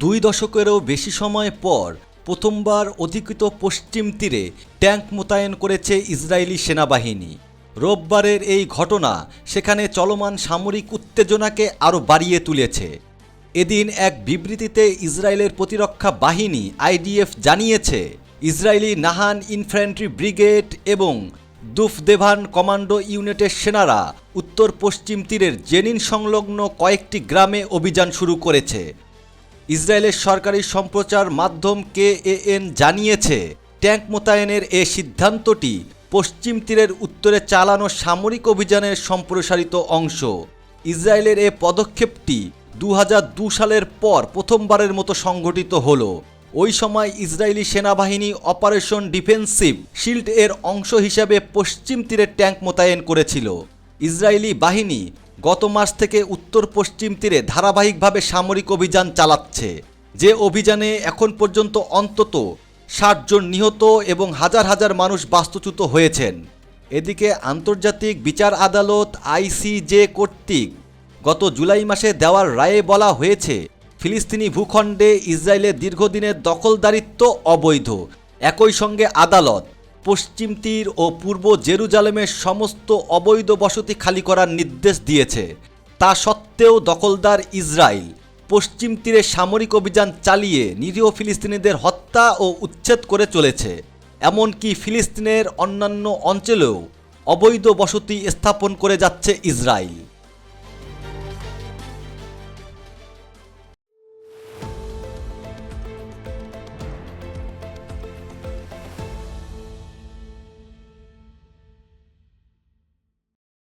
2 দশকেরও বেশি সময় পর প্রথমবার অধিকৃত পশ্চিম তীরে ট্যাঙ্ক মোতায়েন করেছে ইসরায়েলি সেনাবাহিনী। রোববারের এই ঘটনা সেখানে চলমান সামরিক উত্তেজনাকে আরও বাড়িয়ে তুলেছে। এদিন এক বিবৃতিতে ইসরায়েলের প্রতিরক্ষা বাহিনী আইডিএফ জানিয়েছে, ইসরায়েলি নাহান ইনফ্যান্ট্রি ব্রিগেড এবং দুফদেভান কমান্ডো ইউনিটের সেনারা উত্তর পশ্চিম তীরের জেনিন সংলগ্ন কয়েকটি গ্রামে অভিযান শুরু করেছে। ইসরায়েলের সরকারি সম্প্রচার মাধ্যম কেএএন জানিয়েছে, ট্যাঙ্ক মোতায়েনের এ সিদ্ধান্তটি পশ্চিম তীরের উত্তরে চালানো সামরিক অভিযানের সম্প্রসারিত অংশ। ইসরায়েলের এ পদক্ষেপটি 2002 সালের পর প্রথমবারের মতো সংঘটিত হলো। ওই সময় ইসরায়েলি সেনাবাহিনী অপারেশন ডিফেন্সিভ শিল্ড এর অংশ হিসেবে পশ্চিম তীরে ট্যাঙ্ক মোতায়েন করেছিল। ইসরায়েলি বাহিনী গত মাস থেকে উত্তর পশ্চিম তীরে ধারাবাহিকভাবে সামরিক অভিযান চালাচ্ছে, যে অভিযানে এখন পর্যন্ত অন্তত 60 জন নিহত এবং হাজার হাজার মানুষ বাস্তুচ্যুত হয়েছেন। এদিকে আন্তর্জাতিক বিচার আদালত আইসিজে কর্তৃক গত জুলাই মাসে দেওয়ার রায়ে বলা হয়েছে, ফিলিস্তিনি ভূখণ্ডে ইসরায়েলের দীর্ঘদিনের দখলদারিত্ব অবৈধ। একই সঙ্গে আদালত পশ্চিম তীর ও পূর্ব জেরুজালেমের সমস্ত অবৈধ বসতি খালি করার নির্দেশ দিয়েছে। তা সত্ত্বেও দখলদার ইসরায়েল পশ্চিম তীরে সামরিক অভিযান চালিয়ে নিরীহ ফিলিস্তিনিদের হত্যা ও উচ্ছেদ করে চলেছে। এমনকি ফিলিস্তিনের অন্যান্য অঞ্চলেও অবৈধ বসতি স্থাপন করে যাচ্ছে ইসরায়েল।